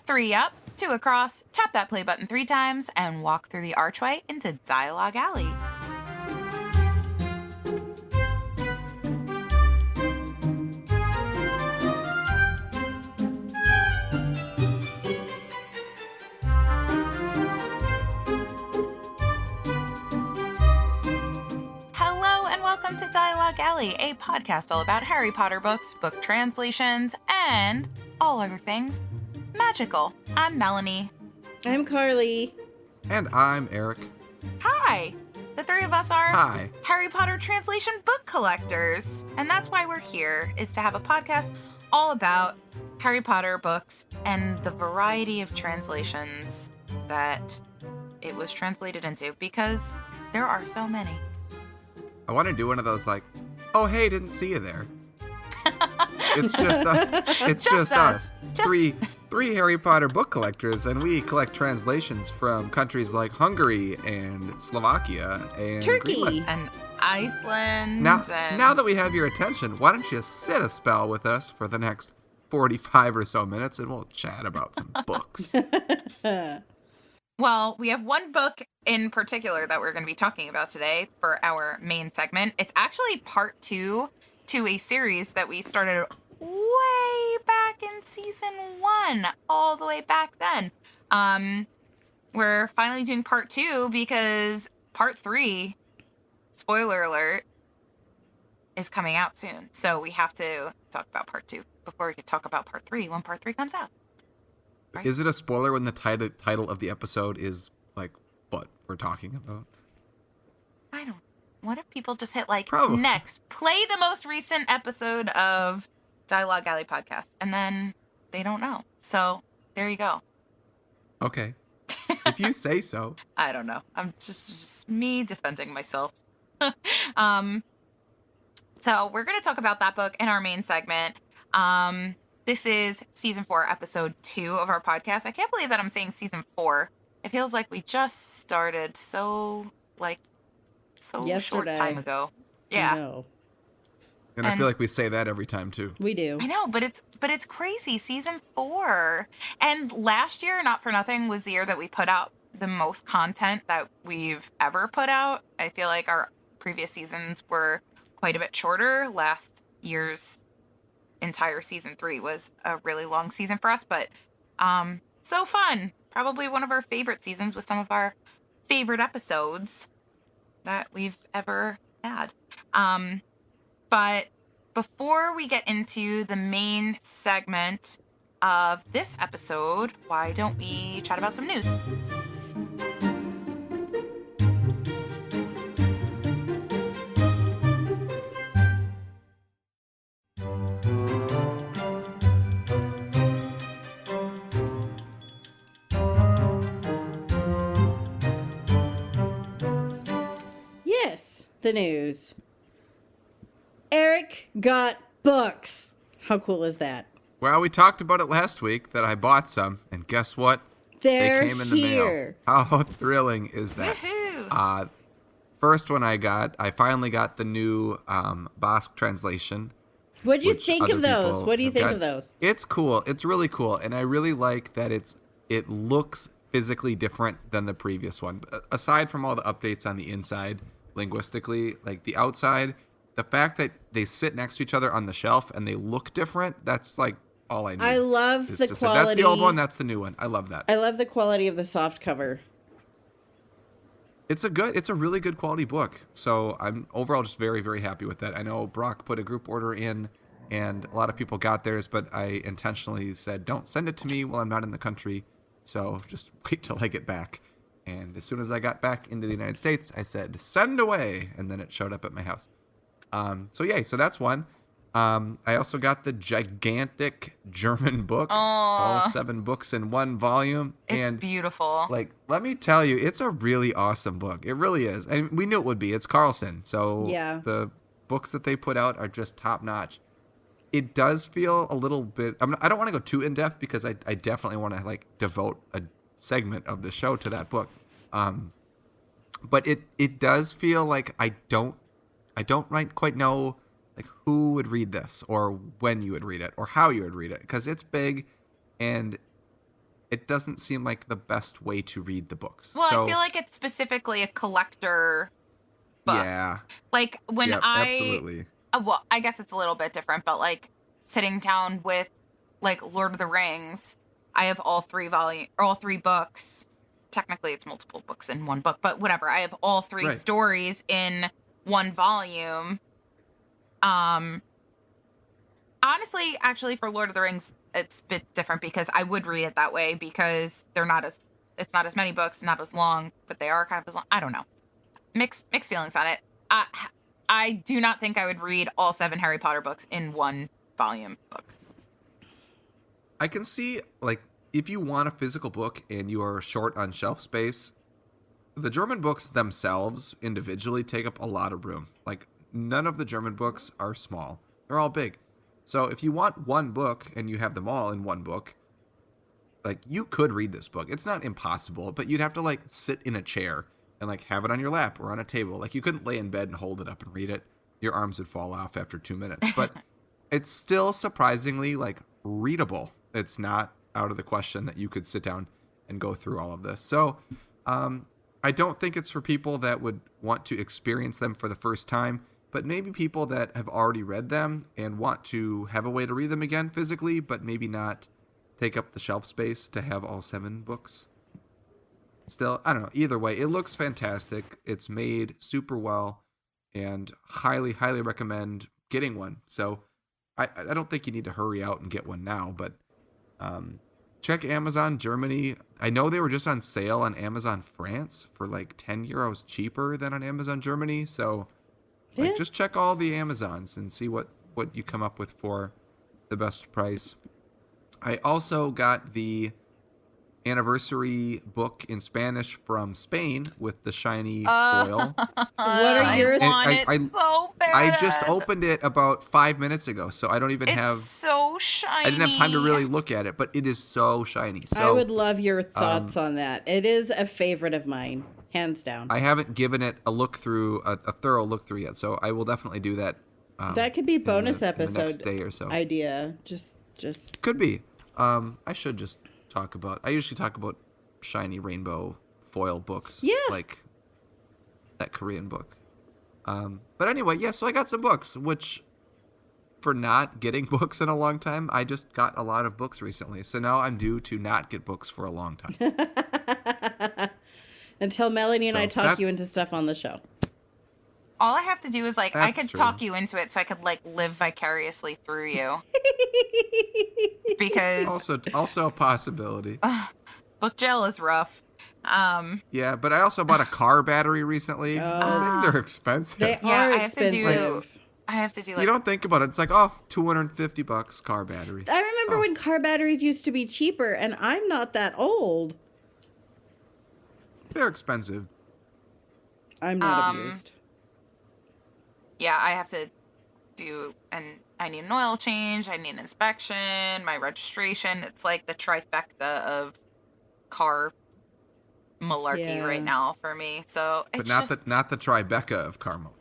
3 up, 2 across, tap that play button 3 times, and walk through the archway into Dialogue Alley. Hello and welcome to Dialogue Alley, a podcast all about Harry Potter books, book translations, and all other things magical. I'm Melanie. I'm Carly. And I'm Erik. Hi. The 3 of us are Hi. Harry Potter translation book collectors. And that's why we're here, is to have a podcast all about Harry Potter books and the variety of translations that it was translated into, because there are so many. I want to do one of those like, oh, hey, didn't see you there. It's just us. Three Harry Potter book collectors, and we collect translations from countries like Hungary and Slovakia and Turkey Greenland. And Iceland. Now that we have your attention, why don't you sit a spell with us for the next 45 or so minutes, and we'll chat about some books. Well, we have one book in particular that we're going to be talking about today for our main segment. It's actually part 2 to a series that we started way back in season 1, all the way back then. We're finally doing part 2 because part 3, spoiler alert, is coming out soon. So we have to talk about part 2 before we can talk about part 3 when part 3 comes out. Right? Is it a spoiler when the title of the episode is like what we're talking about? I don't. What if people just hit like Probably. Next, play the most recent episode of Dialogue Alley podcast, and then they don't know. So there you go. Okay. If you say so. I don't know. I'm just me defending myself. So we're going to talk about that book in our main segment. This is season 4, episode 2 of our podcast. I can't believe that I'm saying season 4. It feels like we just started so Yesterday. short time ago. Yeah. No, And I feel like we say that every time too. we do. I know, but it's crazy. Season 4. And last year, not for nothing, was the year that we put out the most content that we've ever put out. I feel like our previous seasons were quite a bit shorter. Last year's entire season 3 was a really long season for us, but so fun. Probably one of our favorite seasons with some of our favorite episodes that we've ever had. But before we get into the main segment of this episode, why don't we chat about some news? Yes, the news. Erik got books. How cool is that? Well, we talked about it last week that I bought some, and guess what? They're They came in the here. mail. How thrilling is that? Woohoo! First one I finally got the new Basque translation. What'd you which think other of those? people What do you have think got. of those? It's cool. It's really cool, and I really like that it looks physically different than the previous one. Aside from all the updates on the inside, linguistically, like the outside, the fact that they sit next to each other on the shelf and they look different, that's like all I need. I love is the to say, quality. that's the old one, that's the new one. I love that. I love the quality of the soft cover. It's a really good quality book. So I'm overall just very, very happy with that. I know Brock put a group order in and a lot of people got theirs, but I intentionally said, don't send it to me while I'm not in the country. So just wait till I get back. And as soon as I got back into the United States, I said, send away. And then it showed up at my house. So yay. So that's one. I also got the gigantic German book, all 7 books in one volume. It's and beautiful. like, let me tell you, it's a really awesome book. It really is. And we knew it would be. It's Carlson. So Yeah. the books that they put out are just top notch. It does feel a little bit, I don't want to go too in depth because I definitely want to like devote a segment of the show to that book. But it does feel like I don't quite know like who would read this or when you would read it or how you would read it, because it's big and it doesn't seem like the best way to read the books. Well, So, I feel like it's specifically a collector book. yeah. Like when Yep, absolutely. well, I guess it's a little bit different, but like sitting down with like Lord of the Rings, I have all three books. Technically, it's multiple books in one book, but whatever. I have all three Right. stories in one volume. Honestly, actually, for Lord of the Rings, it's a bit different because I would read it that way because it's not as many books, not as long, but they are kind of as long. I don't know. Mixed feelings on it. I do not think I would read all 7 Harry Potter books in one volume book. I can see, like, if you want a physical book and you are short on shelf space, the German books themselves individually take up a lot of room. Like, none of the German books are small. They're all big. So if you want one book and you have them all in one book, like, you could read this book. It's not impossible, but you'd have to, like, sit in a chair and, like, have it on your lap or on a table. Like, you couldn't lay in bed and hold it up and read it. Your arms would fall off after 2 minutes. But it's still surprisingly, like, readable. It's not out of the question that you could sit down and go through all of this. So I don't think it's for people that would want to experience them for the first time, but maybe people that have already read them and want to have a way to read them again physically, but maybe not take up the shelf space to have all 7 books. Still, I don't know. Either way, it looks fantastic. It's made super well, and highly, highly recommend getting one. So I don't think you need to hurry out and get one now, but check Amazon Germany. I know they were just on sale on Amazon France for like 10 euros cheaper than on Amazon Germany. So like, just check all the Amazons and see what you come up with for the best price. I also got the anniversary book in Spanish from Spain with the shiny foil. What are your so bad. I just opened it about 5 minutes ago, so I don't even It's so shiny. I didn't have time to really look at it, but it is so shiny. So I would love your thoughts on that. It is a favorite of mine, hands down. I haven't given it a look through, a thorough look through yet, so I will definitely do that. That could be bonus in the episode next day or so. idea. Just Could be. I should just talk about. I usually talk about shiny rainbow foil books. Yeah. Like that Korean book. But anyway, yeah. So I got some books, which for not getting books in a long time, I just got a lot of books recently. So now I'm due to not get books for a long time. until Melanie and So I talk you into stuff on the show. All I have to do is, like, I That's could true. talk you into it so I could, like, live vicariously through you. Because Also a possibility. book jail is rough. Yeah, but I also bought a car battery recently. Those things are expensive. They Yeah, are I have to expensive. do, You like, don't think about it. It's like, oh, $250 car battery. I remember when car batteries used to be cheaper, and I'm not that old. They're expensive. I'm not amused. yeah, I have to do, and I need an oil change, I need an inspection, my registration. It's like the trifecta of car malarkey right now for me. So it's But not the Tribeca of Carmel.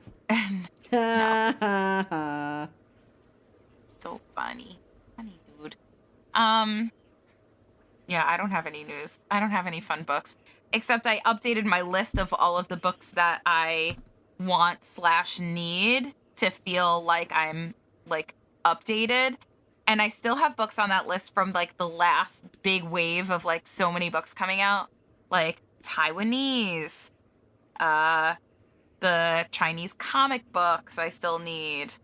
so funny dude. Yeah, I don't have any news. I don't have any fun books, except I updated my list of all of the books that I want/need to feel like I'm like updated. And I still have books on that list from like the last big wave of like so many books coming out, like Taiwanese, the Chinese comic books I still need,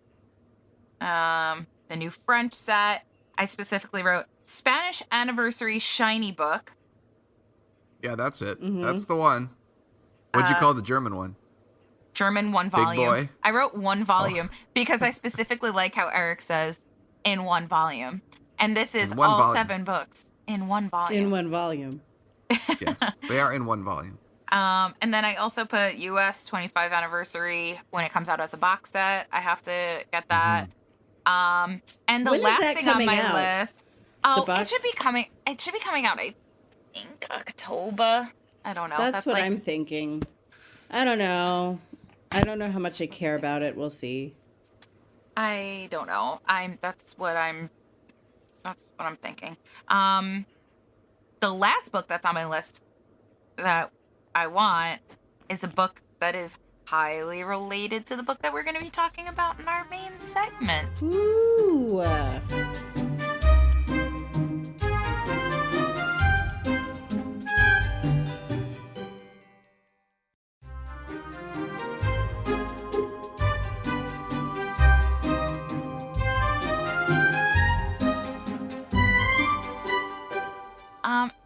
the new French set. I specifically wrote Spanish Anniversary Shiny Book. Yeah, that's it. That's the one. What'd you call the German one? German 1 volume. boy. I wrote 1 volume because I specifically like how Erik says in 1 volume. And this is all volume. 7 books in 1 volume. In 1 volume. Yes, they are in 1 volume. And then I also put US 25 anniversary when it comes out as a box set. I have to get that. And the When is last that thing on coming my out? list. Oh, it should be coming out, I think, October. I don't know. That's what like, I'm thinking. I don't know. I don't know how much I care about it. We'll see. I don't know. That's what I'm thinking. the last book that's on my list that I want is a book that is highly related to the book that we're going to be talking about in our main segment. Ooh.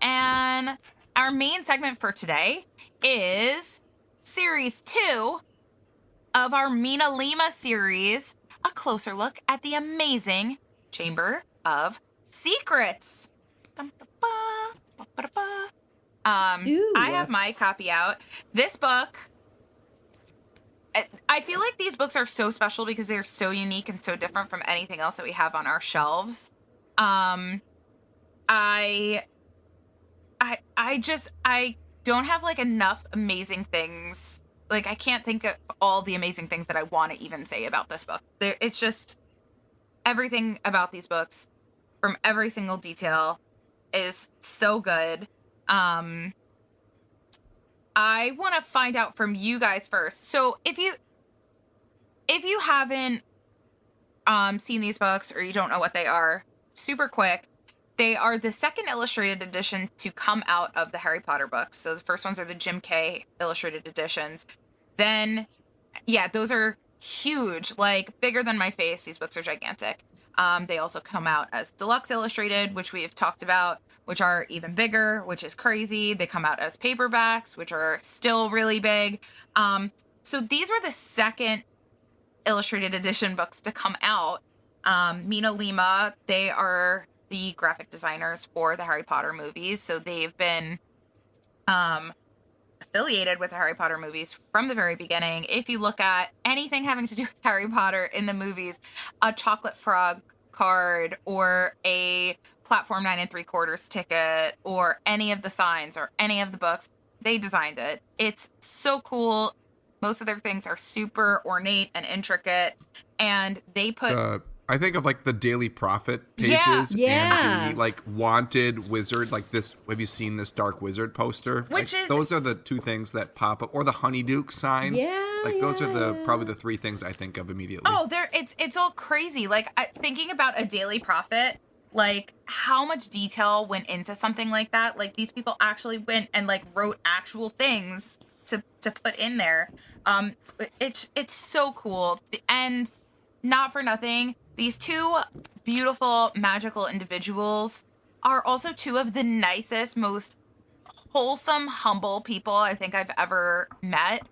And our main segment for today is series 2 of our MinaLima series, a closer look at the amazing Chamber of Secrets. I have my copy out. This book, I feel like these books are so special because they're so unique and so different from anything else that we have on our shelves. I don't have like enough amazing things. Like, I can't think of all the amazing things that I want to even say about this book. It's just everything about these books, from every single detail, is so good. I want to find out from you guys first. So if you haven't seen these books, or you don't know what they are, super quick, they are the second illustrated edition to come out of the Harry Potter books. So the first ones are the Jim Kay illustrated editions. Then, yeah, those are huge, like bigger than my face. These books are gigantic. They also come out as deluxe illustrated, which we have talked about, which are even bigger, which is crazy. They come out as paperbacks, which are still really big. So these were the second illustrated edition books to come out. MinaLima, they are the graphic designers for the Harry Potter movies. So they've been affiliated with the Harry Potter movies from the very beginning. If you look at anything having to do with Harry Potter in the movies, a chocolate frog card or a platform 9 3/4 ticket or any of the signs or any of the books, they designed it. It's so cool. Most of their things are super ornate and intricate, and they put I think of like the Daily Prophet pages and the like wanted wizard, like this. Have you seen this Dark Wizard poster? Those are the two things that pop up, or the Honeyduke sign. Those are probably the three things I think of immediately. Oh, it's all crazy. Like, thinking about a Daily Prophet, like how much detail went into something like that. Like, these people actually went and like wrote actual things to put in there. It's so cool. And not for nothing, these two beautiful magical individuals are also two of the nicest, most wholesome, humble people I think I've ever met.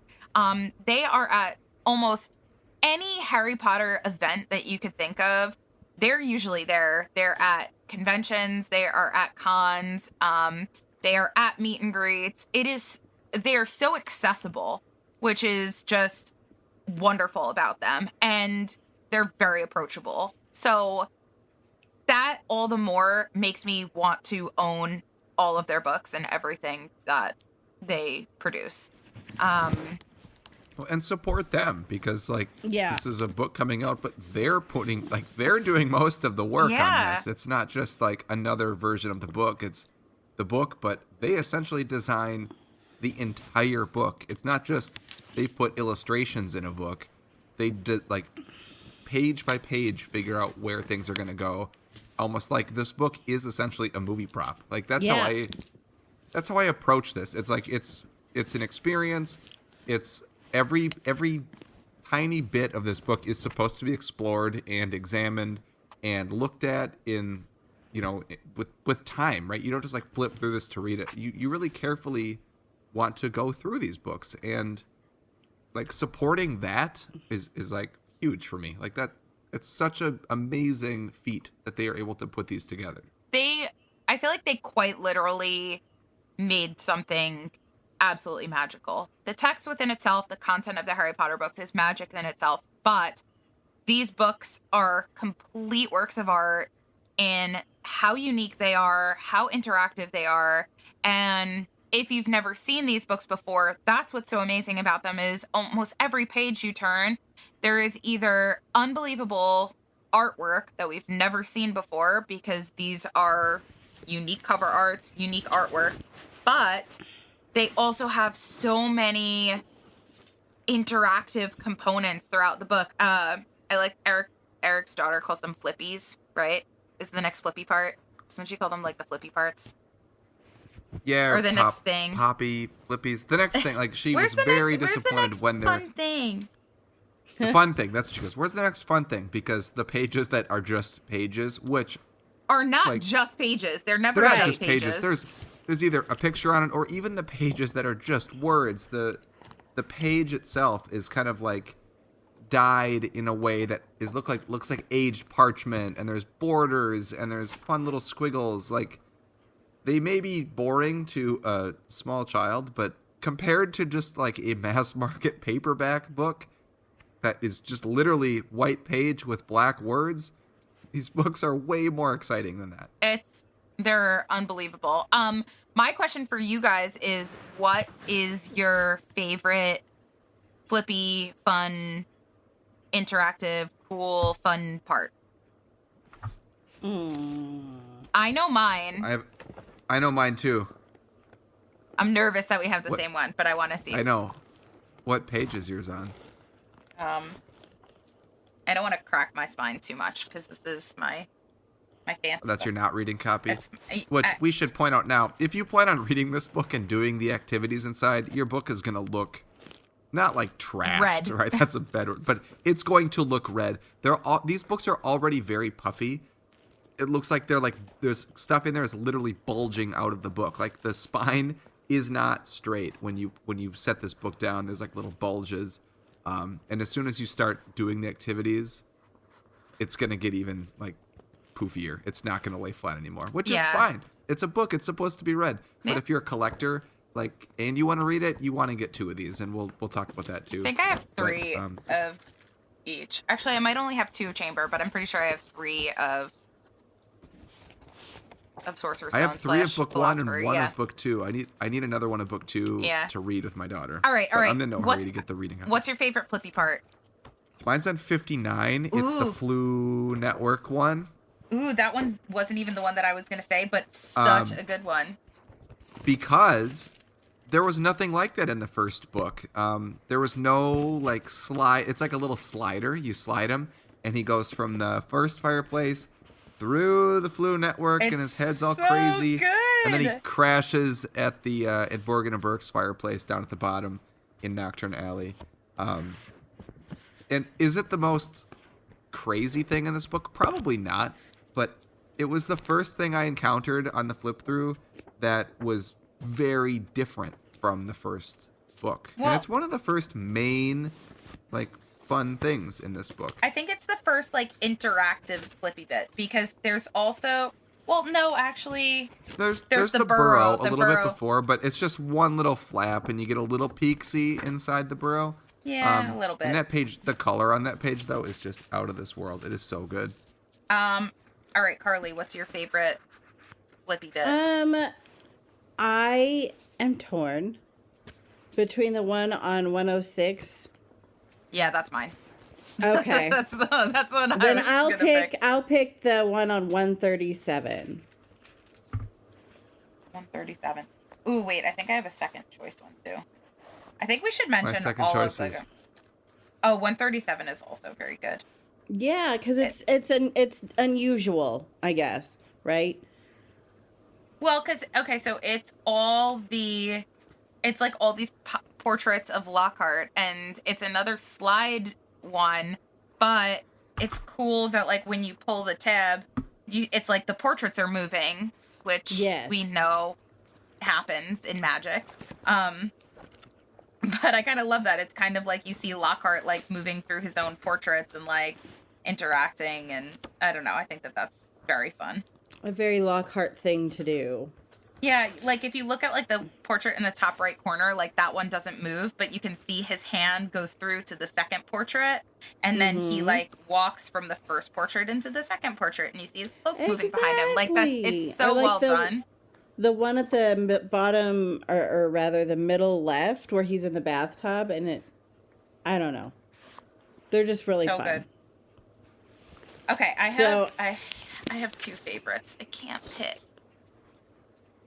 They are at almost any Harry Potter event that you could think of. They're usually there. They're at conventions. They are at cons. They are at meet and greets. They are so accessible, which is just wonderful about them. And they're very approachable. So that all the more makes me want to own all of their books and everything that they produce. And support them, because this is a book coming out, but they're doing most of the work on this. It's not just like another version of the book. It's the book, but they essentially design the entire book. It's not just they put illustrations in a book. They did like page by page figure out where things are going to go. Almost like this book is essentially a movie prop. Like that's how I approach this. It's like it's an experience. It's every tiny bit of this book is supposed to be explored and examined and looked at in, with time, right? You don't just like flip through this to read it. You really carefully want to go through these books, and like supporting that is like huge for me. Like that, it's such an amazing feat that they are able to put these together. I feel like they quite literally made something absolutely magical. The text within itself, the content of the Harry Potter books is magic in itself, but these books are complete works of art in how unique they are, how interactive they are. And if you've never seen these books before, that's what's so amazing about them, is almost every page you turn, there is either unbelievable artwork that we've never seen before, because these are unique cover arts, unique artwork, but they also have so many interactive components throughout the book. I like Eric's daughter calls them flippies, right? Is the next flippy part. Doesn't she call them like the flippy parts? Yeah, Or the next thing. Poppy, flippies. The next thing, like she was Where's the very next disappointed when they're fun thing? the fun thing. That's what she goes. Where's the next fun thing? Because the pages that are just pages, which Are not like, just pages. They're never they're not just just pages. There's either a picture on it or even the pages that are just words. The page itself is kind of like dyed in a way that looks like aged parchment, and there's borders and there's fun little squiggles. Like, they may be boring to a small child, but compared to just like a mass market paperback book that is just literally white page with black words, these books are way more exciting than that. They're unbelievable. My question for you guys is, what is your favorite flippy, fun, interactive, cool, fun part? I know mine. I know mine too. I'm nervous that we have the same one, but I want to see. I know. What page is yours on? I don't want to crack my spine too much because this is my fancy. That's your not reading copy. Which we should point out now, if you plan on reading this book and doing the activities inside, your book is going to look not like trashed, red. Right? That's a better, but it's going to look red. These books are already very puffy. It looks like there's stuff in there is literally bulging out of the book. Like, the spine is not straight when you set this book down. There's like little bulges. And as soon as you start doing the activities, it's going to get even like poofier. It's not going to lay flat anymore, which is fine. It's a book. It's supposed to be read. But if you're a collector, like, and you want to read it, you want to get 2 of these, and we'll talk about that too. I think I have 3 of each. Actually, I might only have 2 chamber, but I'm pretty sure I have 3 of Sorcerer's Stone. I have 3 of book 1 and 1 yeah. of book 2. I need another one of book 2 to read with my daughter. All right. I'm in no hurry to get the reading. What's your favorite flippy part? Mine's on 59. Ooh. It's the Flu Network one. Ooh, that one wasn't even the one that I was going to say, but such a good one. Because there was nothing like that in the first book. There was no, like, slide. It's like a little slider. You slide him, and he goes from the first fireplace through the Flu Network, and his head's all crazy. Good. And then he crashes at the at Borgin and Burke's fireplace down at the bottom in Nocturne Alley. And is it the most crazy thing in this book? Probably not. But it was the first thing I encountered on the flip through that was very different from the first book. Well, and it's one of the first main, like, fun things in this book. I think it's the first, like, interactive flippy bit, because there's also, well, no, actually, there's the burrow a little bit before, but it's just one little flap, and you get a little peek-see inside the burrow. Yeah, a little bit. And that page, the color on that page, though, is just out of this world. It is so good. All right, Carly, what's your favorite flippy bit? I am torn between the one on 106. Yeah, that's mine. Okay. that's the one. Then I'll pick. I'll pick the one on 137. 137. Ooh, wait, I think I have a second choice one too. I think we should mention My second all choice of is... the. Oh, 137 is also very good. Yeah, because it's unusual, I guess, right? Well, so it's like all these portraits of Lockhart, and it's another slide one, but it's cool that, like, when you pull the tab, it's like the portraits are moving, which we know happens in magic. But I kind of love that. It's kind of like you see Lockhart, like, moving through his own portraits and, like, interacting, and I don't know. I think that's very fun. A very Lockhart thing to do. Yeah, like, if you look at, like, the portrait in the top right corner, like, that one doesn't move, but you can see his hand goes through to the second portrait, and then he, like, walks from the first portrait into the second portrait, and you see his cloak moving behind him. Like, it's so well done. The one at the bottom, or rather the middle left, where he's in the bathtub, and I don't know. They're just really fun. So good. Okay, I have 2 favorites. I can't pick.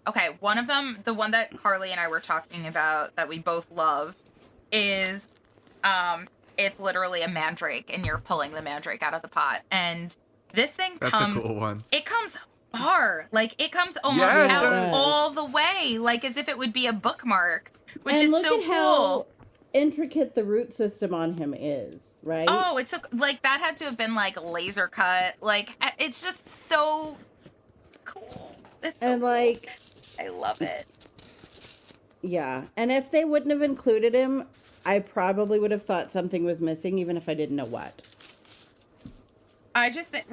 Okay, one of them, the one that Carly and I were talking about that we both love, is it's literally a mandrake, and you're pulling the mandrake out of the pot. And this thing That's a cool one. It comes far. Like, it comes almost out all the way, like as if it would be a bookmark, which is so cool. How intricate the root system on him is, right? Oh, it's like that had to have been like laser cut. Like, it's just so cool. It's so cool. I love it. Yeah, and if they wouldn't have included him, I probably would have thought something was missing, even if I didn't know what. I just think,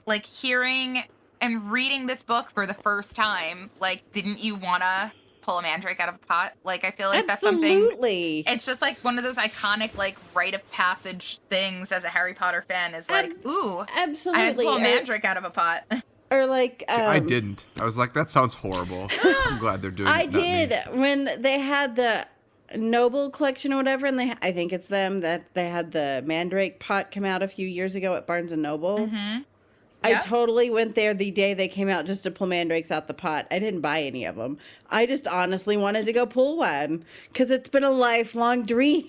like hearing and reading this book for the first time, like, didn't you want to pull a mandrake out of a pot? Like, I feel like that's something. It's just like one of those iconic, like, rite of passage things as a Harry Potter fan is like, ooh, absolutely. I had to pull a mandrake out of a pot. Or like, see, I didn't. I was like, that sounds horrible. I'm glad they're doing it. I did when they had the Noble collection or whatever, and I think it's them that they had the mandrake pot come out a few years ago at Barnes and Noble. Mm-hmm. I totally went there the day they came out just to pull mandrakes out the pot. I didn't buy any of them. I just honestly wanted to go pull one because it's been a lifelong dream.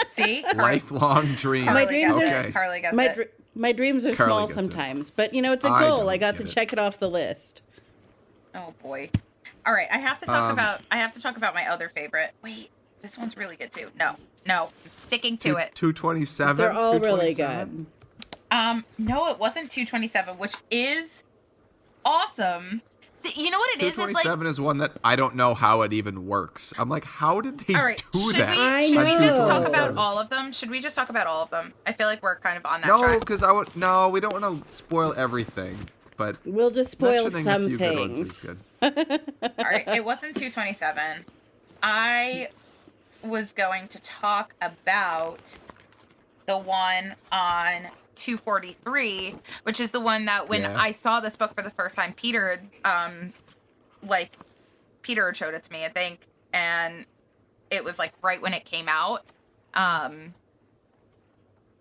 See? Lifelong dream. My dreams are Carly gets it. My dreams are small sometimes, but you know, it's a goal. I got to check it off the list. Oh boy. All right, I have to talk about my other favorite. Wait, this one's really good too. No, I'm sticking to it. 227. They're all really good. No, it wasn't 227, which is awesome. You know what it is? 227 is one that I don't know how it even works. I'm like, how did they do that? Should we just talk about all of them? I feel like we're kind of on that track. No, because we don't want to spoil everything. But we'll just spoil some things. All right, it wasn't 227. I was going to talk about the one on 243, which is the one that when I saw this book for the first time, Peter had showed it to me, I think, and it was like right when it came out.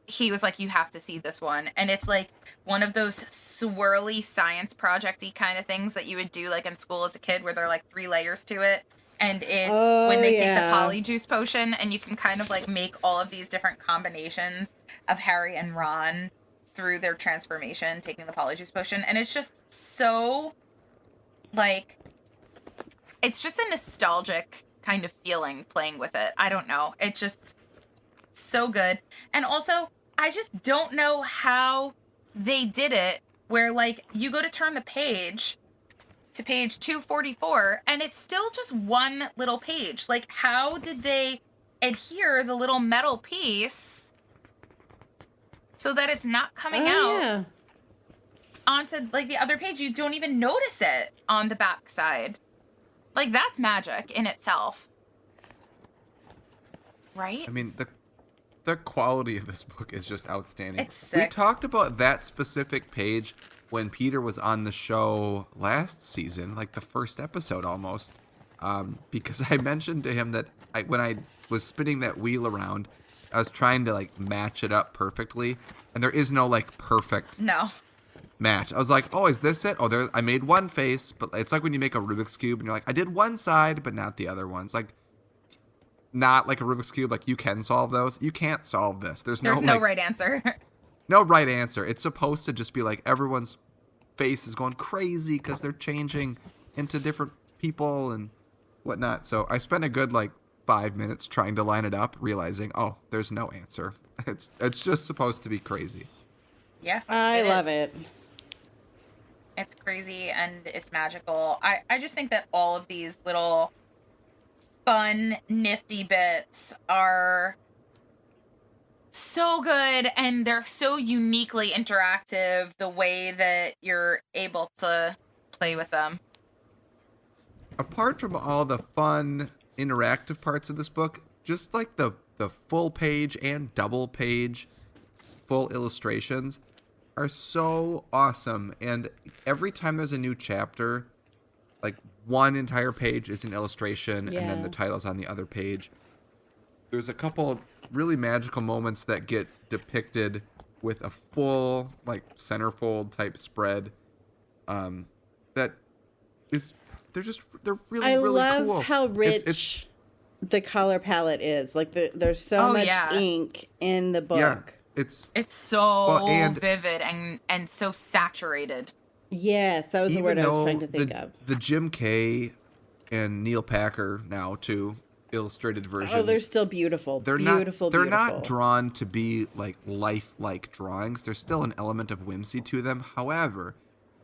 He was like, you have to see this one. And it's like one of those swirly science project-y kind of things that you would do like in school as a kid where there are like 3 layers to it. And it's when they take the polyjuice potion and you can kind of like make all of these different combinations of Harry and Ron through their transformation, taking the polyjuice potion. And it's just so like, it's just a nostalgic kind of feeling playing with it. I don't know. It just so good. And also, I just don't know how they did it where like you go to turn the page to page 244 and it's still just one little page. Like, how did they adhere the little metal piece so that it's not coming out onto like the other page? You don't even notice it on the back side. Like, that's magic in itself. Right? I mean, the quality of this book is just outstanding. It's sick. We talked about that specific page when Peter was on the show last season, like the first episode almost, because I mentioned to him that when I was spinning that wheel around, I was trying to like match it up perfectly, and there is no like perfect match. I was like, oh, is this it? Oh, I made one face, but it's like when you make a Rubik's Cube and you're like, I did one side, but not the other one. It's like, not like a Rubik's Cube, like you can solve those. You can't solve this. There's no right answer. No right answer. It's supposed to just be like everyone's face is going crazy because they're changing into different people and whatnot. So I spent a good like 5 minutes trying to line it up, realizing, oh, there's no answer. It's just supposed to be crazy. Yeah, I love it. It's crazy and it's magical. I just think that all of these little fun, nifty bits are so good and they're so uniquely interactive the way that you're able to play with them. Apart from all the fun, interactive parts of this book, just like the full page and double page full illustrations are so awesome. And every time there's a new chapter, like one entire page is an illustration and then the title's on the other page. There's a couple really magical moments that get depicted with a full like centerfold type spread. that is they're really I really love cool. how rich It's the color palette is. Like there's so much ink in the book. Yeah, it's so and vivid and so saturated. Yes, that was the word I was trying to think of. The Jim Kay and Neil Packer now too illustrated versions. Oh, they're still beautiful. They're not drawn to be like lifelike drawings. There's still an element of whimsy to them. However,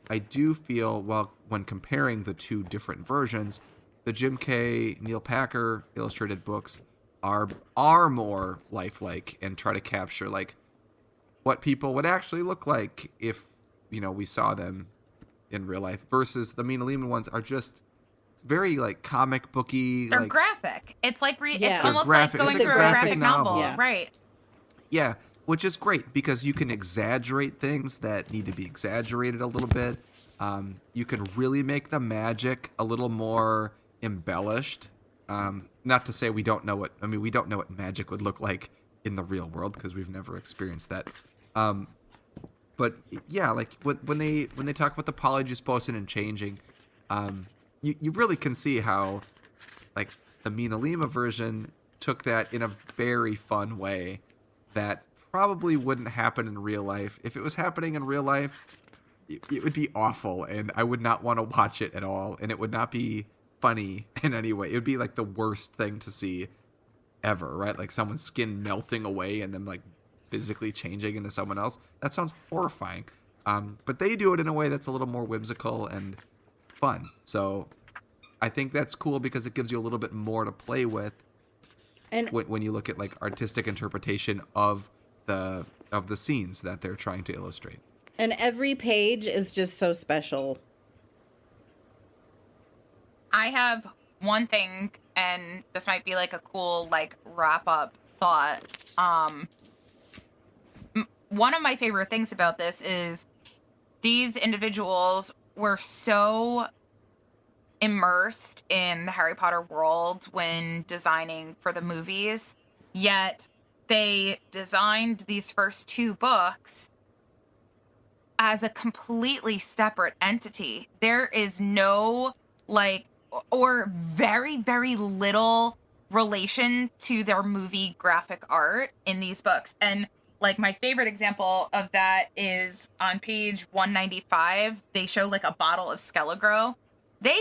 I do feel, well, when comparing the two different versions, the Jim Kay, Neil Packer illustrated books are more lifelike and try to capture like what people would actually look like if, we saw them in real life, versus the MinaLima ones are just very like comic booky. They're like, graphic. It's like it's almost graphic. like going through a graphic novel. Yeah. Right. Yeah, which is great because you can exaggerate things that need to be exaggerated a little bit. You can really make the magic a little more embellished. Not to say we don't know what magic would look like in the real world because we've never experienced that. But yeah, like when they talk about the polygysposin and changing, you really can see how like the MinaLima version took that in a very fun way that probably wouldn't happen in real life. If it was happening in real life, it would be awful, and I would not want to watch it at all, and it would not be funny in any way. It would be like the worst thing to see ever, right? Like someone's skin melting away and then like physically changing into someone else. That sounds horrifying. But they do it in a way that's a little more whimsical and fun. So I think that's cool because it gives you a little bit more to play with. And when you look at like artistic interpretation of the scenes that they're trying to illustrate. And every page is just so special. I have one thing, and this might be like a cool like wrap up thought. One of my favorite things about this is these individuals were so immersed in the Harry Potter world when designing for the movies, yet they designed these first two books as a completely separate entity. There is no or very, very little relation to their movie graphic art in these books. And like my favorite example of that is on page 195, they show like a bottle of Skelegro. They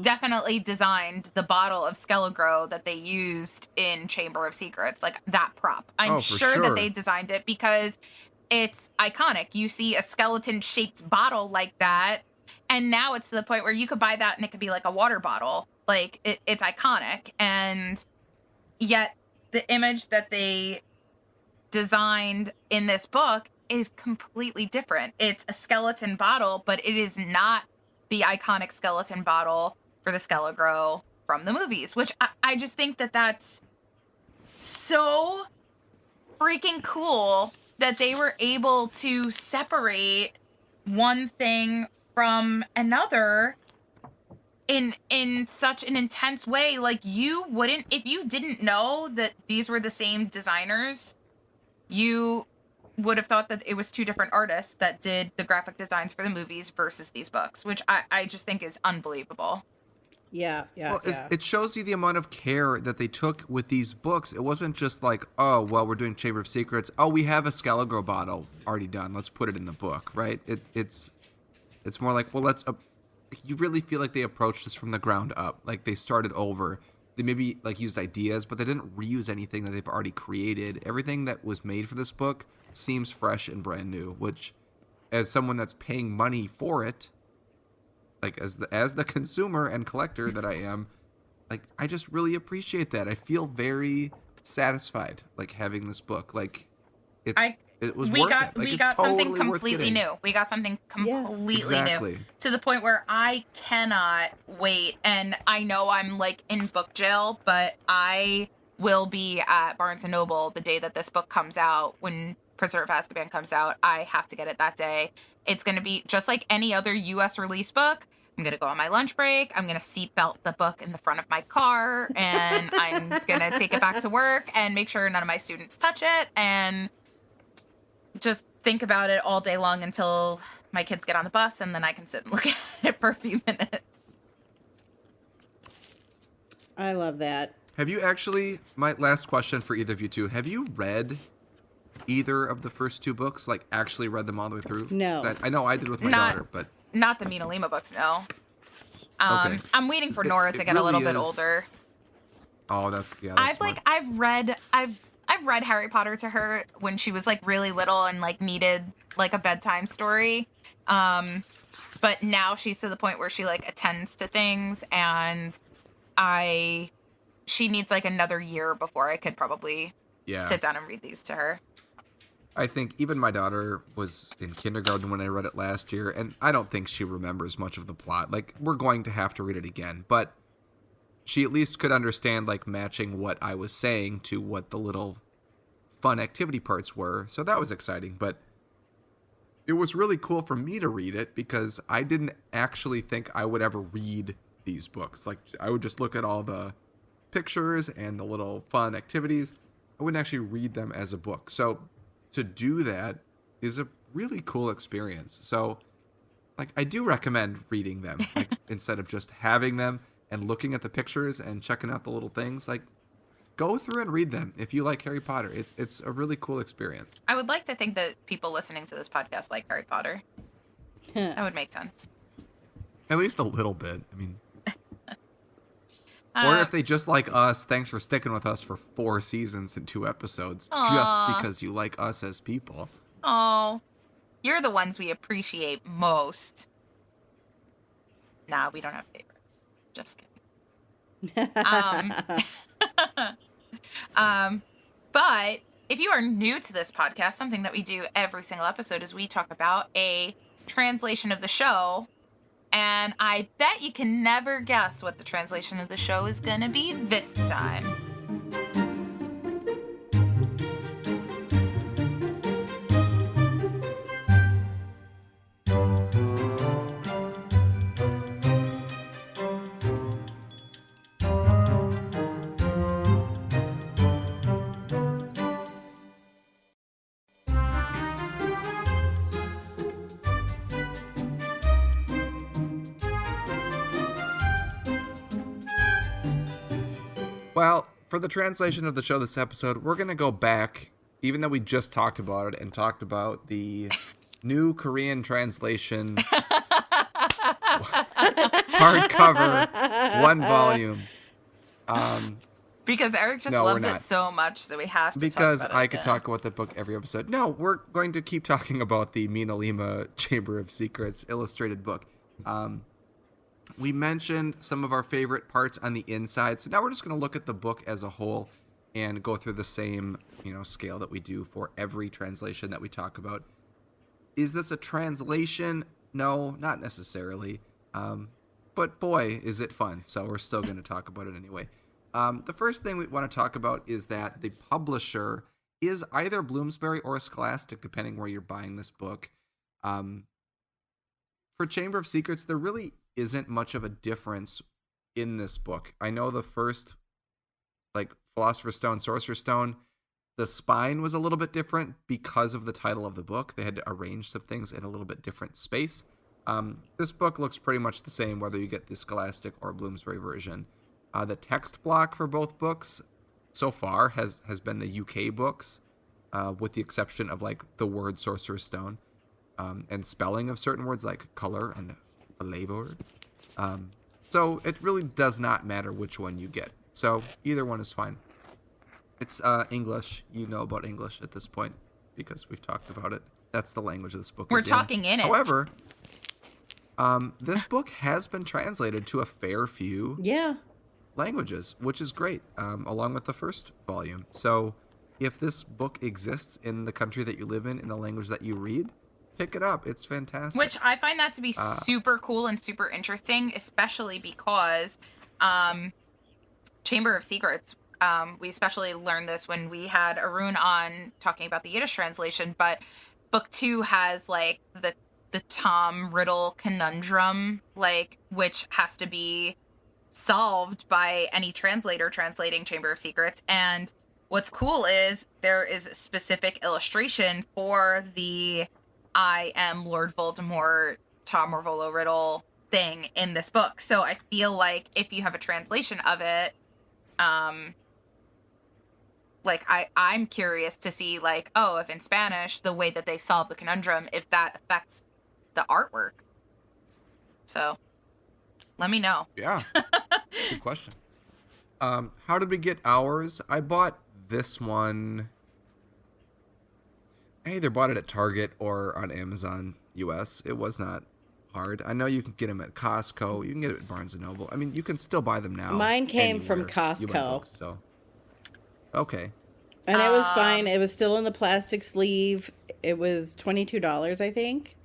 definitely designed the bottle of Skelegro that they used in Chamber of Secrets, like that prop. I'm sure that they designed it because it's iconic. You see a skeleton-shaped bottle like that, and now it's to the point where you could buy that and it could be like a water bottle. Like, it's iconic. And yet the image that they designed in this book is completely different. It's a skeleton bottle, but it is not the iconic skeleton bottle for the Skelegro from the movies, which I just think that that's so freaking cool that they were able to separate one thing from another in such an intense way. Like, you wouldn't, if you didn't know that these were the same designers, you would have thought that it was two different artists that did the graphic designs for the movies versus these books, which I just think is unbelievable. Yeah. It shows you the amount of care that they took with these books. It wasn't just like, oh, well, we're doing Chamber of Secrets. Oh, we have a Skelegro bottle already done. Let's put it in the book, right? It's more like, well, you really feel like they approached this from the ground up. Like they started over. They maybe like used ideas, but they didn't reuse anything that they've already created. Everything that was made for this book seems fresh and brand new, which as someone that's paying money for it, like as the consumer and collector that I am, like I just really appreciate that. I feel very satisfied like having this book. Like it was worth it. Like, we got totally something completely new. We got something completely new to the point where I cannot wait. And I know I'm like in book jail, but I will be at Barnes and Noble the day that this book comes out. When Prisoner of Azkaban comes out, I have to get it that day. It's going to be just like any other U.S. release book. I'm going to go on my lunch break. I'm going to seatbelt the book in the front of my car, and I'm going to take it back to work and make sure none of my students touch it, and just think about it all day long until my kids get on the bus, and then I can sit and look at it for a few minutes. I love that. Have you actually, my last question for either of you two, have you read either of the first two books? Like, actually read them all the way through? No. I know I did with my daughter, but... Not the MinaLima books, no. Okay. I'm waiting for Nora to get really a little bit older. Oh, that's I've read Harry Potter to her when she was like really little and like needed like a bedtime story. But now she's to the point where she like attends to things, and she needs like another year before I could probably sit down and read these to her. I think even my daughter was in kindergarten when I read it last year, and I don't think she remembers much of the plot. Like, we're going to have to read it again, but she at least could understand, like, matching what I was saying to what the little fun activity parts were. So that was exciting, but it was really cool for me to read it because I didn't actually think I would ever read these books. Like, I would just look at all the pictures and the little fun activities. I wouldn't actually read them as a book. So to do that is a really cool experience. So, like, I do recommend reading them, like, instead of just having them and looking at the pictures and checking out the little things. Like, go through and read them if you like Harry Potter. It's a really cool experience. I would like to think that people listening to this podcast like Harry Potter. That would make sense. At least a little bit. I mean, or if they just like us, thanks for sticking with us for 4 seasons and 2 episodes, just because you like us as people. Oh, you're the ones we appreciate most. Nah, we don't have favorites. Just kidding. But if you are new to this podcast, something that we do every single episode is we talk about a translation of the show. And I bet you can never guess what the translation of the show is going to be this time. Well, for the translation of the show this episode, we're going to go back, even though we just talked about it and talked about the new Korean translation hardcover 1 volume. Because Eric just loves it so much, so we have to because talk about it I could talk about the book every episode. No, we're going to keep talking about the MinaLima Chamber of Secrets illustrated book. We mentioned some of our favorite parts on the inside, so now we're just going to look at the book as a whole and go through the same, scale that we do for every translation that we talk about. Is this a translation? No, not necessarily. But boy, is it fun. So we're still going to talk about it anyway. The first thing we want to talk about is that the publisher is either Bloomsbury or Scholastic, depending where you're buying this book. For Chamber of Secrets, there really isn't much of a difference in this book. I know the first, like, Philosopher's Stone, Sorcerer's Stone, the spine was a little bit different because of the title of the book. They had to arrange some things in a little bit different space. This book looks pretty much the same whether you get the Scholastic or Bloomsbury version. The text block for both books so far has been the UK books, with the exception of, like, the word Sorcerer's Stone, and spelling of certain words like color and flavor. So it really does not matter which one you get. So either one is fine. It's English. You know about English at this point because we've talked about it. That's the language of this book. We're talking in it. However, this book has been translated to a fair few languages, which is great, along with the first volume. So if this book exists in the country that you live in the language that you read, pick it up. It's fantastic. Which I find that to be super cool and super interesting, especially because Chamber of Secrets, we especially learned this when we had Arun on talking about the Yiddish translation, but book 2 has, like, the Tom Riddle conundrum, like, which has to be solved by any translator translating Chamber of Secrets. And what's cool is there is a specific illustration for the I am Lord Voldemort, Tom Marvolo Riddle thing in this book. So I feel like if you have a translation of it, like I'm curious to see like, oh, if in Spanish, the way that they solve the conundrum, if that affects the artwork. So let me know. Yeah. Good question. How did we get ours? I bought this one. I either bought it at Target or on Amazon US. It was not hard. I know you can get them at Costco. You can get it at Barnes & Noble. I mean, you can still buy them now. Mine came from anywhere you buy Costco. books, so. Okay. And it was fine. It was still in the plastic sleeve. It was $22, I think.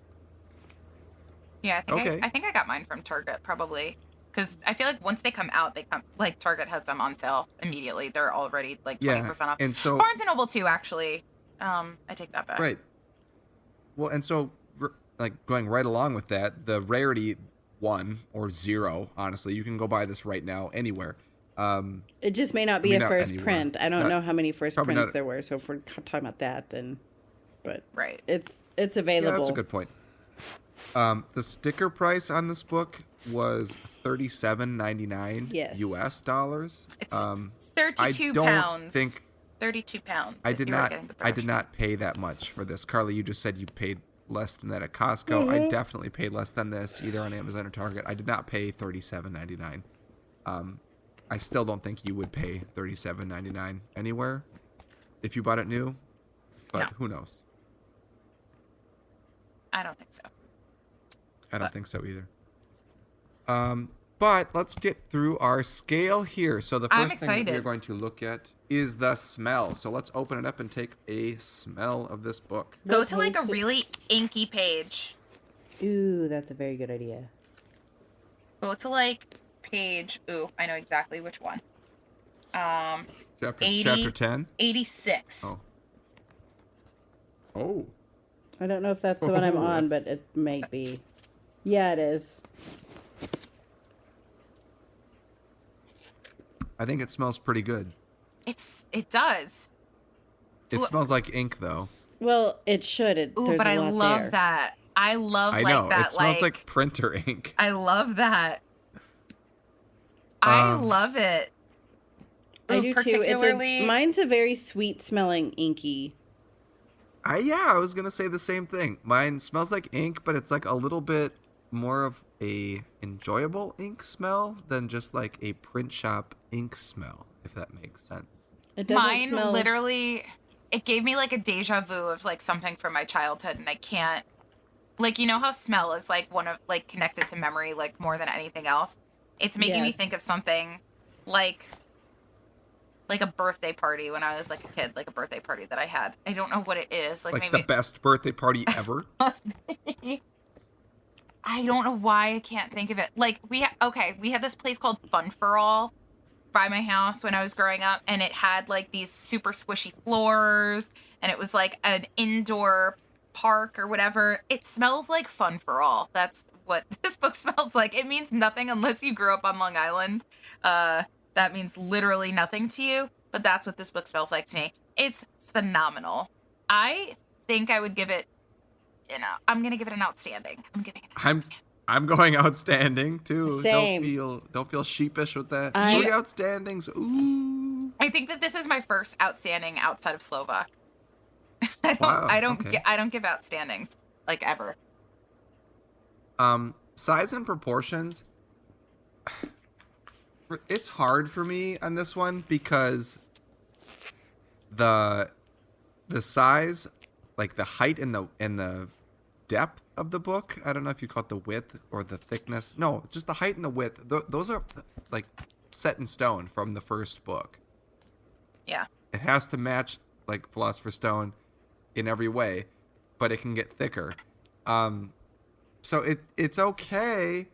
Yeah, I think I got mine from Target probably. Because I feel like once they come out, like Target has them on sale immediately. They're already like 20% off. And so Barnes & Noble too, actually. I take that back. Right. Well, and so like going right along with that, the rarity 1 or 0, honestly, you can go buy this right now anywhere. It just may not be a first print. I don't know how many first prints not, there were. So if we're talking about that, then, but right, it's available. Yeah, that's a good point. The sticker price on this book was $37.99 yes. US dollars. It's 32 pounds. 32 pounds. I did not pay that much for this. Carly, you just said you paid less than that at Costco. I definitely paid less than this either on Amazon or Target. I did not pay $37.99. I still don't think you would pay $37.99 anywhere if you bought it new, but who knows? I don't think so. I don't think so either. But let's get through our scale here. So the first thing that we're going to look at is the smell. So let's open it up and take a smell of this book. Go to like a really inky page. Ooh, that's a very good idea. Go to like page, I know exactly which one. Chapter 10? 86. Oh. I don't know if that's the one I'm on, but it might be. Yeah, it is. I think it smells pretty good. It does. It smells like ink, though. Well, it should. But I love that. I love I know. that. It smells like printer ink. I love that. I love it. I do particularly... too. Mine's a very sweet smelling inky. I was gonna say the same thing. Mine smells like ink, but it's like a little bit more of a enjoyable ink smell than just like a print shop ink smell, if that makes sense. It doesn't Mine smell... literally, it gave me like a deja vu of like something from my childhood, and I can't, like, you know how smell is like one of like connected to memory like more than anything else. It's making me think of something like a birthday party when I was like a kid, like a birthday party that I had. I don't know what it is. Like maybe the best birthday party ever. I don't know why I can't think of it. Like we had this place called Fun for All by my house when I was growing up, and it had like these super squishy floors, and it was like an indoor park or whatever. It smells like Fun for All. That's what this book smells like. It means nothing unless you grew up on Long Island. That means literally nothing to you, but that's what this book smells like to me. It's phenomenal. I think I would give it, I'm going to give it an outstanding. I'm going outstanding too. Same. Don't feel sheepish with that. 3 outstandings. Ooh. I think that this is my first outstanding outside of Slovak. I don't give outstandings like ever. Size and proportions. It's hard for me on this one because the size, like the height and the depth of the book. I don't know if you call it the width or the thickness. No, just the height and the width. Those are like set in stone from the first book. Yeah. It has to match like Philosopher's Stone in every way, but it can get thicker. So it's okay.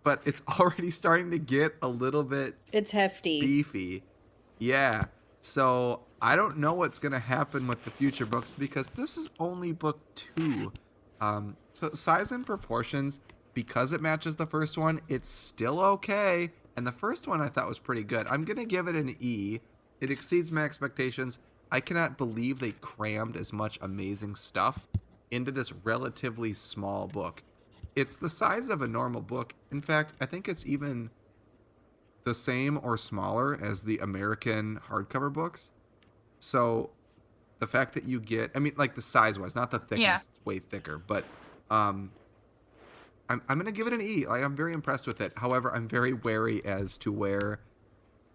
But it's already starting to get a little bit... It's hefty. Beefy. Yeah. So I don't know what's going to happen with the future books because this is only book 2. So size and proportions, because it matches the first one, it's still okay. And the first one I thought was pretty good. I'm going to give it an E. It exceeds my expectations. I cannot believe they crammed as much amazing stuff into this relatively small book. It's the size of a normal book. In fact, I think it's even the same or smaller as the American hardcover books. So the fact that you get, I mean, like the size wise, not the thickness, Yeah. it's way thicker, but I'm going to give it an E. Like, I'm very impressed with it. However, I'm very wary as to where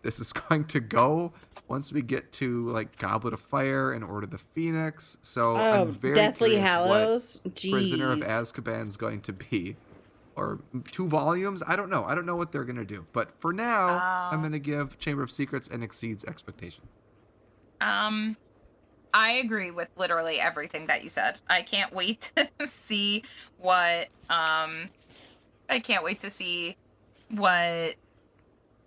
this is going to go once we get to like Goblet of Fire and Order of the Phoenix. So I'm very Deathly curious Hallows. what Jeez. Prisoner of Azkaban's going to be. Or 2 volumes. I don't know. I don't know what they're going to do. But for now, I'm going to give Chamber of Secrets and Exceeds Expectations. I agree with literally everything that you said. I can't wait to see what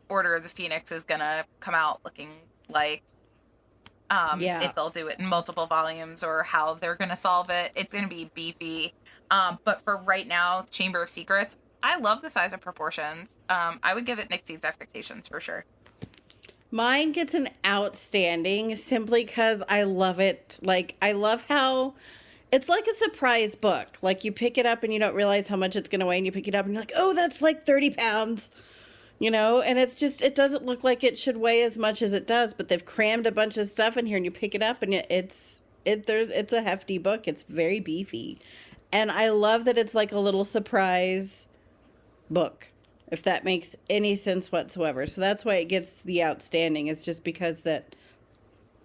Order of the Phoenix is gonna come out looking like. If they'll do it in multiple volumes or how they're gonna solve it. It's gonna be beefy. But for right now, Chamber of Secrets, I love the size and proportions. I would give it Exceeds Expectations for sure. Mine gets an outstanding simply because I love it. Like, I love how it's like a surprise book. Like, you pick it up and you don't realize how much it's going to weigh, and you pick it up and you're like, oh, that's like 30 pounds, you know? And it's just, it doesn't look like it should weigh as much as it does, but they've crammed a bunch of stuff in here, and you pick it up and it's a hefty book. It's very beefy. And I love that it's like a little surprise book, if that makes any sense whatsoever. So that's why it gets the outstanding. It's just because that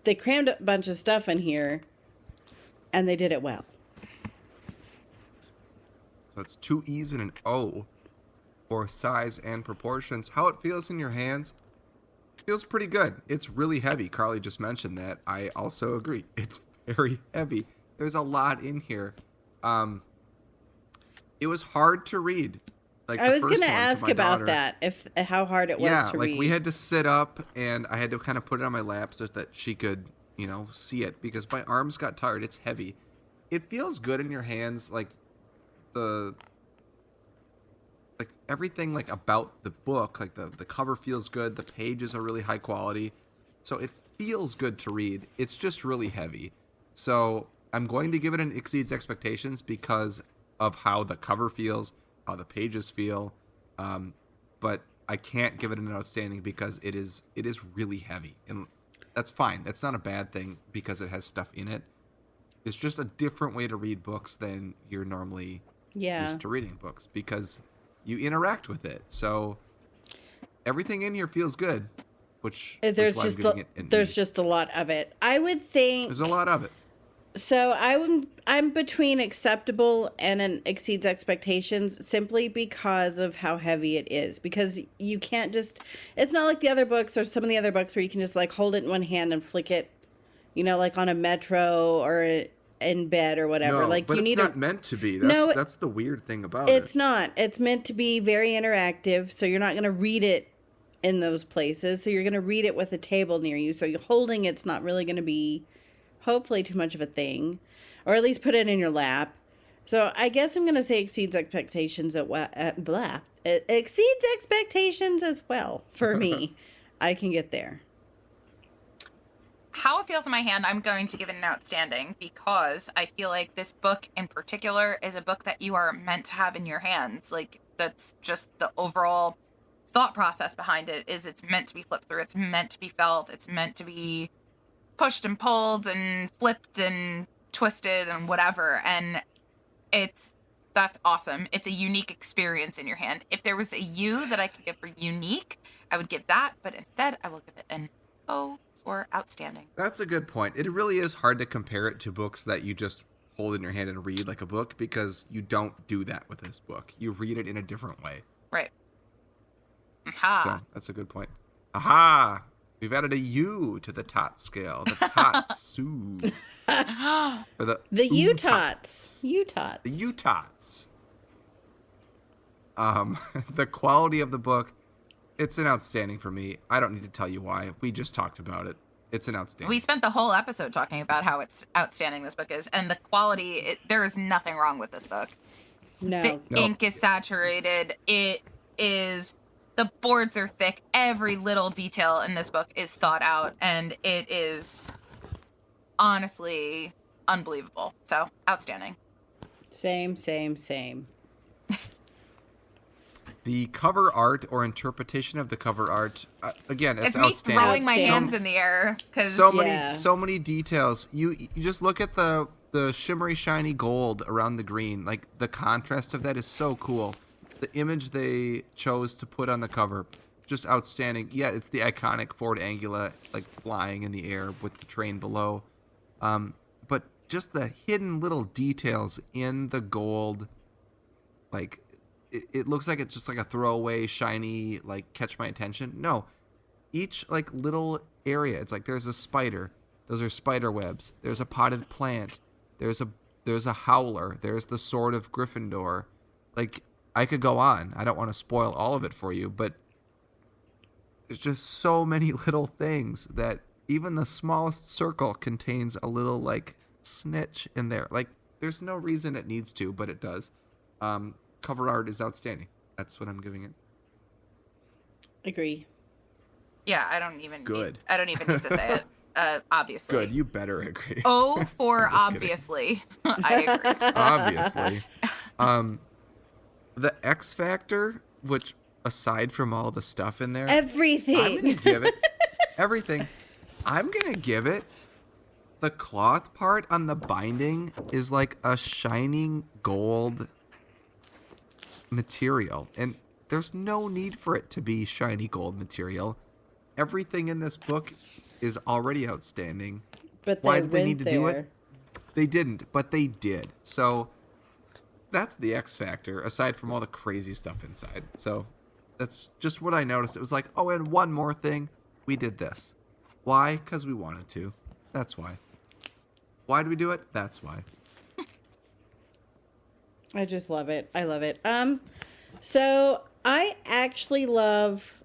they crammed a bunch of stuff in here and they did it well. So it's 2 E's and an O for size and proportions. How it feels in your hands feels pretty good. It's really heavy. Carly just mentioned that. I also agree. It's very heavy. There's a lot in here. It was hard to read. Like, I was going to ask about daughter, that, how hard it was to read. Yeah, like we had to sit up and I had to kind of put it on my lap so that she could, you know, see it because my arms got tired. It's heavy. It feels good in your hands, like everything like about the book, like the cover feels good. The pages are really high quality. So it feels good to read. It's just really heavy. So I'm going to give it an Exceeds Expectations because of how the cover feels, how the pages feel, but I can't give it an outstanding because it is really heavy, and that's fine. That's not a bad thing because it has stuff in it. It's just a different way to read books than you're normally used to reading books because you interact with it. So everything in here feels good, which there's is why I'm giving it an E. just a lot of it. I would think There's a lot of it. So I'm between acceptable and an Exceeds Expectations simply because of how heavy it is. Because you can't just, it's not like the other books or some of the other books where you can just like hold it in one hand and flick it, you know, like on a metro or in bed or whatever. No, like but you it's need not meant to be. That's the weird thing about it. It's not. It's meant to be very interactive, so you're not going to read it in those places. So you're going to read it with a table near you. So you're holding it's not really going to be hopefully too much of a thing, or at least put it in your lap. So I guess I'm going to say Exceeds Expectations It exceeds expectations as well for me. I can get there. How it feels in my hand, I'm going to give it an outstanding because I feel like this book in particular is a book that you are meant to have in your hands. Like, that's just the overall thought process behind it is it's meant to be flipped through. It's meant to be felt. It's meant to be pushed and pulled and flipped and twisted and whatever. And that's awesome. It's a unique experience in your hand. If there was a U that I could give for unique, I would give that. But instead, I will give it an O for outstanding. That's a good point. It really is hard to compare it to books that you just hold in your hand and read like a book because you don't do that with this book. You read it in a different way. Right. Aha. So that's a good point. Aha! We've added a U to the tot scale. The Tatsu. Or the Utots. The Utots. The quality of the book, it's an outstanding for me. I don't need to tell you why. We just talked about it. It's an outstanding. We spent the whole episode talking about how it's outstanding this book is, and the quality, there is nothing wrong with this book. No. Ink is saturated. It is, the boards are thick. Every little detail in this book is thought out, and it is honestly unbelievable. So, outstanding. Same, same, same. The cover art or interpretation of the cover art, again, it's me outstanding. throwing my Outstanding. hands in the air because So many details. You just look at the shimmery, shiny gold around the green. Like, the contrast of that is so cool. The image they chose to put on the cover, just outstanding. Yeah, it's the iconic Ford Angula, like, flying in the air with the train below. But just the hidden little details in the gold, like, it looks like it's just like a throwaway, shiny, like, catch my attention. No, each, like, little area, it's like there's a spider. Those are spider webs. There's a potted plant. There's a howler. There's the sword of Gryffindor. Like, I could go on. I don't want to spoil all of it for you, but there's just so many little things that even the smallest circle contains a little, like, snitch in there. Like, there's no reason it needs to, but it does. Cover art is outstanding. That's what I'm giving it. Agree. yeah, I don't even Good. need to say it. Obviously. Good. You better agree. Oh, for Just kidding. obviously. I agree. Obviously. The X Factor, which aside from all the stuff in there, Everything. I'm gonna give it everything. I'm gonna give it the cloth part on the binding is like a shining gold material, and there's no need for it to be shiny gold material. Everything in this book is already outstanding. But Why they did they need to went do there. it? They didn't, but they did. So that's the X Factor, aside from all the crazy stuff inside. So that's just what I noticed. It was like, oh, and one more thing. We did this. Why? Because we wanted to. That's why. Why do we do it? That's why. I just love it. I love it. So I actually love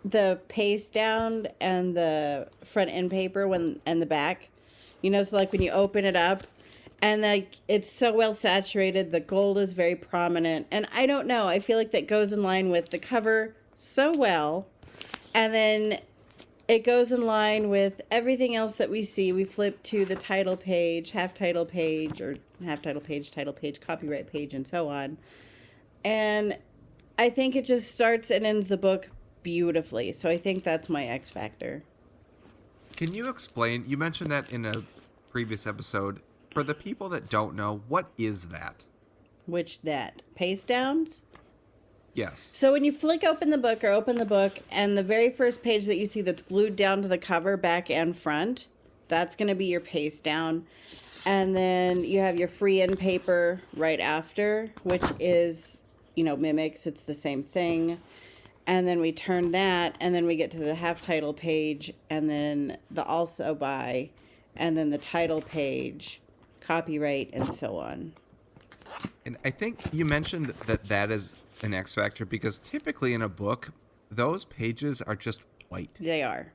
the paste down and the front end paper and the back. You know, so like when you open it up and like it's so well saturated, the gold is very prominent. And I don't know, I feel like that goes in line with the cover so well. And then it goes in line with everything else that we see. We flip to the title page, title page, copyright page, and so on. And I think it just starts and ends the book beautifully. So I think that's my X factor. Can you explain? You mentioned that in a previous episode. For the people that don't know, what is that? Which that? Paste downs? Yes. So when you flick open the book and the very first page that you see that's glued down to the cover, back and front, that's going to be your paste down. And then you have your free end paper right after, which is, you know, mimics. It's the same thing. And then we turn that, and then we get to the half title page, and then the also by, and then the title page, copyright, and so on. And I think you mentioned that is an X factor because typically in a book, those pages are just white They are.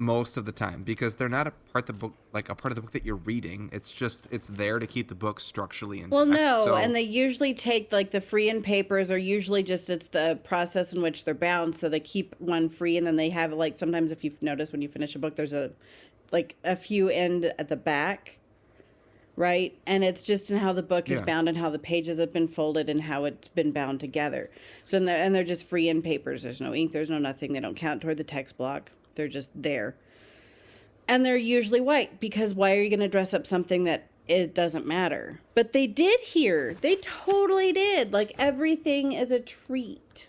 most of the time because they're not a part of the book, like a part of the book that you're reading. It's there to keep the book structurally intact. Well, no, So, and they usually take, like, the free end papers are usually just, it's the process in which they're bound, so they keep one free, and then they have, like, sometimes if you've noticed when you finish a book, there's a few end at the back, right? And it's just in how the book is bound and how the pages have been folded and how it's been bound together. So, they're just free end papers. There's no ink, there's no nothing. They don't count toward the text block. They're just there. And they're usually white, because why are you going to dress up something that it doesn't matter? But they did here. They totally did. Like, everything is a treat.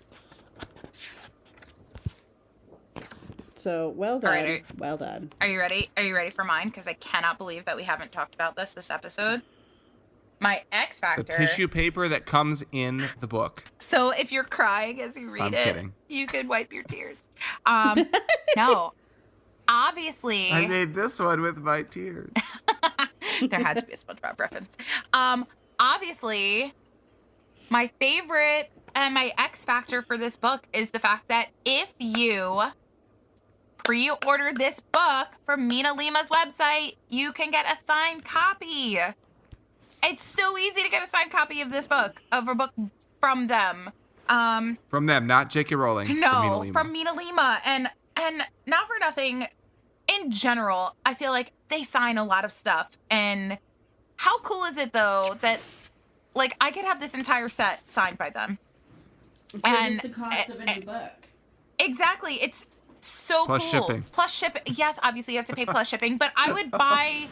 So, well done. All right, well done. Are you ready? Are you ready for mine? Because I cannot believe that we haven't talked about this episode. My X the factor. tissue paper that comes in the book. So if you're crying as you read I'm it, kidding. you can wipe your tears. No, obviously. I made this one with my tears. There had to be a SpongeBob reference. Obviously, my favorite and my X factor for this book is the fact that if you pre-order this book from MinaLima's website, you can get a signed copy. It's so easy to get a signed copy of this book, of a book from them. From them, not J.K. Rowling. No, from MinaLima. from MinaLima. And not for nothing, in general, I feel like they sign a lot of stuff and how cool is it though that like I could have this entire set signed by them? For And just the cost of a new book. exactly, it's so Plus cool. shipping. Plus shipping. Yes, obviously you have to pay plus shipping, but I would buy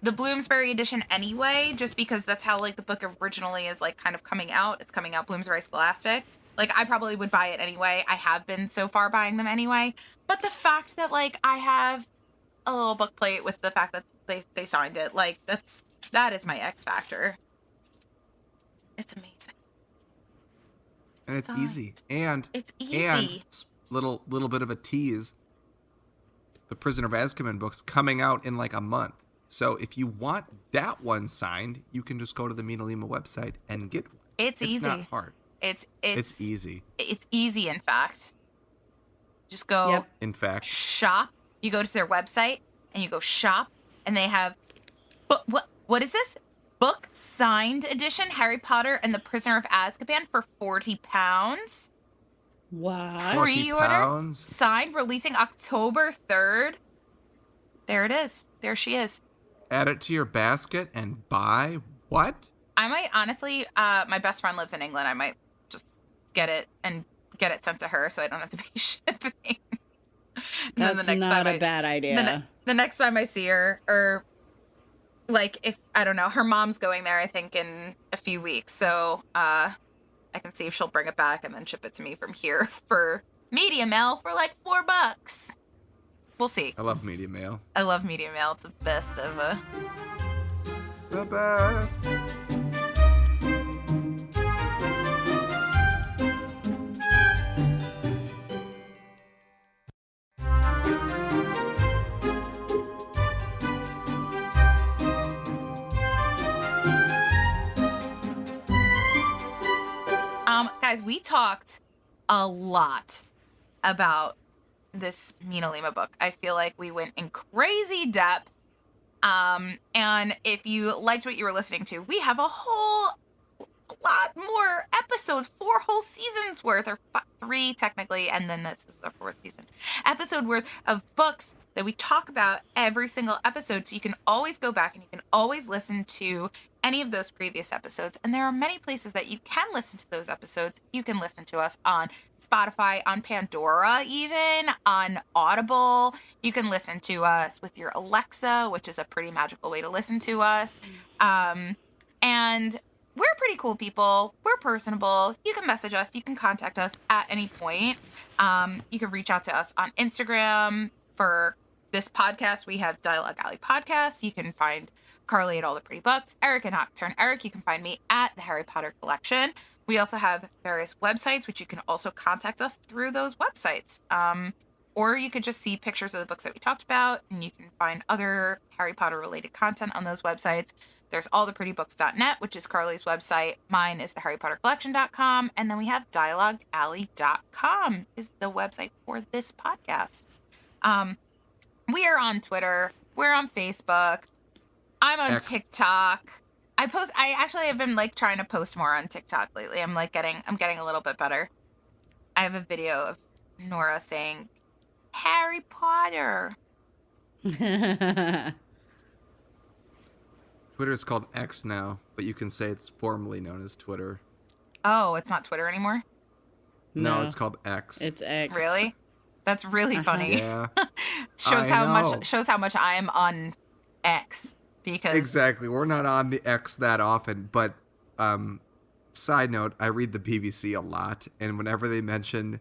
the Bloomsbury edition anyway, just because that's how like the book originally is like kind of coming out. It's coming out Bloomsbury Scholastic. Like I probably would buy it anyway. I have been so far buying them anyway. But the fact that like I have a little book plate with the fact that they signed it, like that is my X factor. It's amazing. And it's Signed. easy. And It's easy. And little bit of a tease. The Prisoner of Azkaban book's coming out in like a month. So if you want that one signed, you can just go to the MinaLima website and get one. It's easy. It's not hard. It's easy. It's easy, in fact. Just go Yep. In fact, shop. You go to their website and you go shop, and they have. But what is this? Book signed edition Harry Potter and the Prisoner of Azkaban for £40. What? 40 Pre-order pounds? signed, releasing October 3rd. There it is. There she is. Add it to your basket and buy what? I might honestly. My best friend lives in England. I might just get it and get it sent to her, so I don't have to pay shipping. And That's not a bad idea. The next time I see her, or like if I don't know, her mom's going there, I think in a few weeks, so I can see if she'll bring it back and then ship it to me from here for media mail for like $4. We'll see. I love media mail. I love media mail. It's the best of The best. Guys, we talked a lot about this MinaLima book. I feel like we went in crazy depth. And if you liked what you were listening to, we have a whole lot more episodes, 4 whole seasons worth, or 3 technically, and then this is the 4th season episode worth of books that we talk about every single episode. So you can always go back and you can always listen to any of those previous episodes. And there are many places that you can listen to those episodes. You can listen to us on Spotify, on Pandora, even on Audible. You can listen to us with your Alexa, which is a pretty magical way to listen to us. And we're pretty cool people. We're personable. You can message us. You can contact us at any point. You can reach out to us on Instagram. For this podcast, we have Dialogue Alley Podcast. You can find Carly at All the Pretty Books, Erik at Nocturne Erik. You can find me at the Harry Potter Collection. We also have various websites, which you can also contact us through those websites. Or you could just see pictures of the books that we talked about, and you can find other Harry Potter related content on those websites. There's alltheprettybooks.net, which is Carly's website. Mine is theharrypottercollection.com. And then we have dialoguealley.com is the website for this podcast. We are on Twitter. We're on Facebook. I'm on TikTok. I actually have been like trying to post more on TikTok lately. I'm getting a little bit better. I have a video of Nora saying Harry Potter. Twitter is called X now, but you can say it's formerly known as Twitter. Oh, it's not Twitter anymore? No, it's called X. It's X. Really? That's really funny. Yeah. shows I how know. much I'm on X, because Exactly. We're not on the X that often, but side note, I read the BBC a lot, and whenever they mention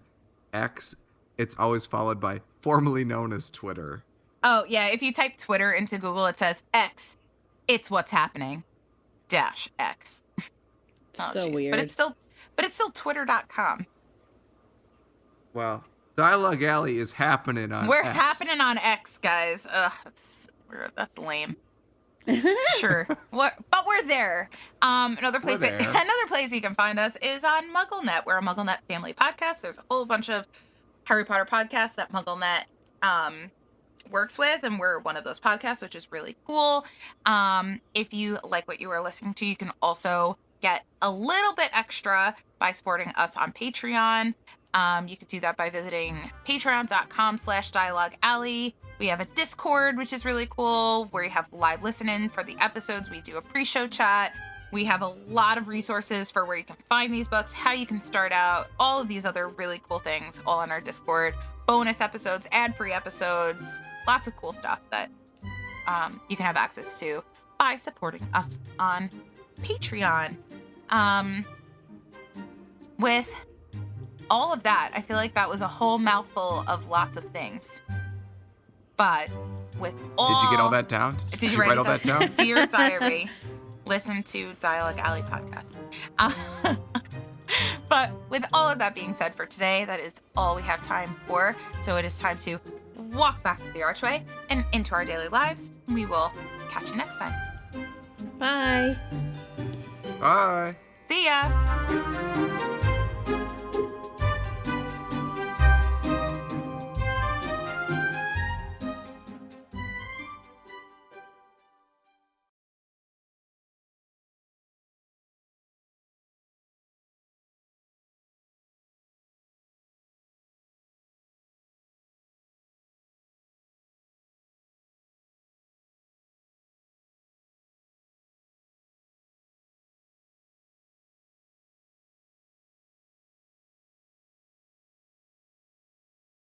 X, it's always followed by formerly known as Twitter. Oh, yeah, if you type Twitter into Google, it says X. It's what's happening. -X. Oh, So geez. weird. But it's still twitter.com. Well, Dialogue Alley is happening on We're X. happening on X, guys. Ugh, that's lame. Sure. But we're there. Another place We're there. another place you can find us is on MuggleNet. We're a MuggleNet family podcast. There's a whole bunch of Harry Potter podcasts that MuggleNet works with, and we're one of those podcasts, which is really cool. If you like what you were listening to, you can also get a little bit extra by supporting us on Patreon. You could do that by visiting patreon.com/dialoguealley. We have a Discord, which is really cool, where you have live listening for the episodes. We do a pre-show chat. We have a lot of resources for where you can find these books, how you can start out, all of these other really cool things, all on our Discord. Bonus episodes, ad-free episodes, lots of cool stuff that you can have access to by supporting us on Patreon. With all of that, I feel like that was a whole mouthful of lots of things. But with all... Did you get all that down? Did you write all that down? Dear Diary, listen to Dialogue Alley Podcast. But with all of that being said for today, that is all we have time for. So it is time to walk back to the archway and into our daily lives. We will catch you next time. Bye. Bye. See ya.